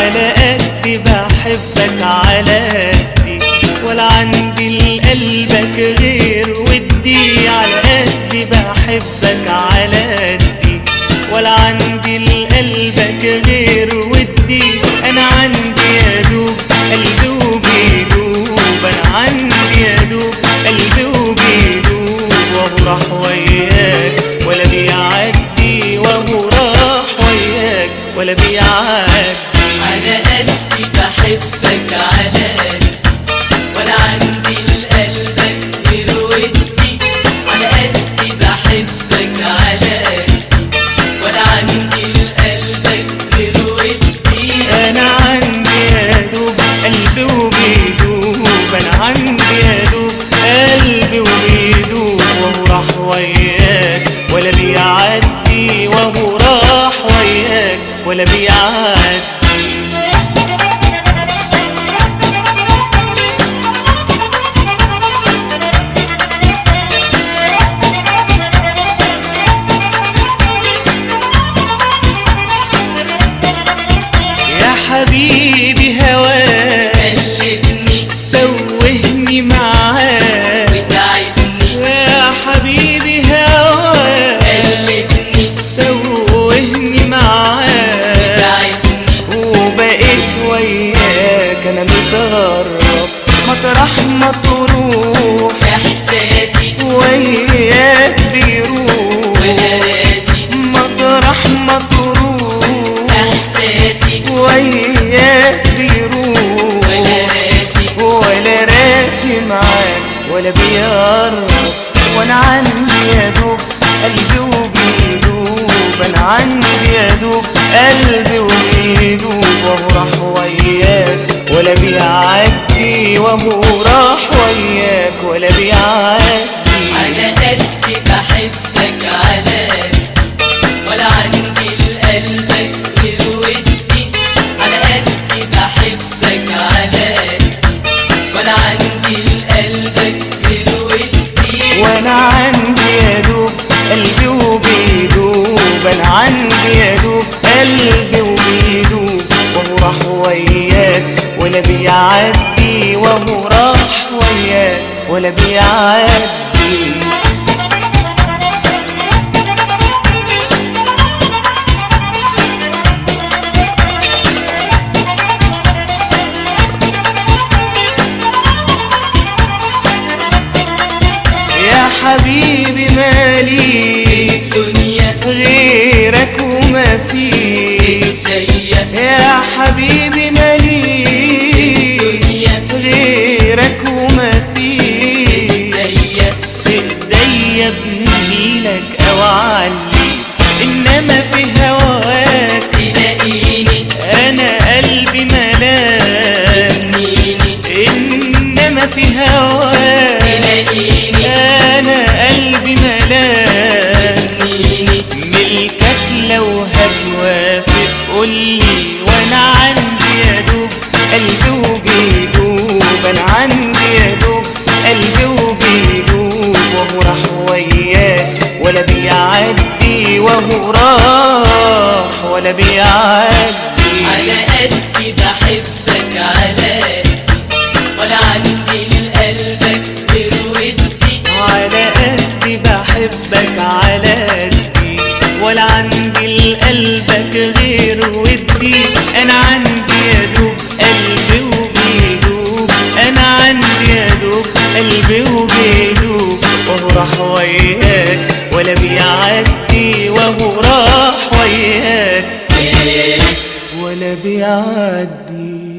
على قدي بحبك على قدي، ولا عندي لقلبك غير ودي. على قدي بحبك على قدي، ولا عندي لقلبك غير ودي. انا عندي يا دوب قلبي وبيدوب، انا عندي يا دوب قلبي وبيدوب، وهو راح وياك ولا بيعدي، وهو راح وياك ولا بيعدي. على قدي بحبك على قدي، ولا عندي لقلبك غير ودي. على قدي بحبك على قدي، ولا عندي لقلبك غير ودي. انا عندي يا دوب قلبي وبيدوب، انا عندي يا دوب قلبي وبيدوب، وهو راح وياك ولا بيعدي، وهو راح وياك ولا بيعدي. حبيبي هواك قلبني توهني معاك وتعبني، يا حبيبي هواك قلبني توهني معاك وتعبني. وبقيت وياك انا متغرب مطرح ما تروح، احساسي وياك بيروح ولا راسي، مطرح ما تروح، احساسي وياك بيروح ولا راسي، ولا راسي معاك ولا بيقرب. وانا عندي يا دوب قلبي وبيدوب، انا عندي يا دوب قلبي وبيدوب، وهو راح وياك ولا بيعدي، وهو راح وياك ولا بيعدي. على قدي بحبك على قدي، ولا عندي لقلبك غير ودي. على قدي بحبك على قدي، ولا عندي لقلبك غير ودي. وانا عندي يا دوب قلبي وبيدوب، انا عندي يا دوب قلبي وبيدوب، وهو راح وياك ولا بيعدي، وهو راح وياك ولا بيعدي. يا حبيبي مالي الدنيا غيرك وما فيش، زيك يا حبيبي مالي الدنيا غيرك وما فيش. زيك ايديا بنيلك او علي، انما في هواك تلاقيني انا قلبي ملاك، سنيني، انما في هواك تلاقيني انا قلبي ملاك. سنيني. ملكك لو هتوافق قولي، وانا عندي يا دوب قلبي وبيدوب، انا عندي يا دوب قلبي وبيدوب، وهو راح وياك ولا بيعدي، وهو راح ولا بيعدي. على قدي بحبك على قدي، ولا عندي لقلبك غير ودي. على قدي بحبك على قدي، ولا عندي لقلبك غير ودي. انا عندي يا دوب قلبي وبيدوب، انا عندي يا دوب قلبي وبيدوب، وهو راح وياك ولا بيعدي، وهو راح وياك ولا بيعدي.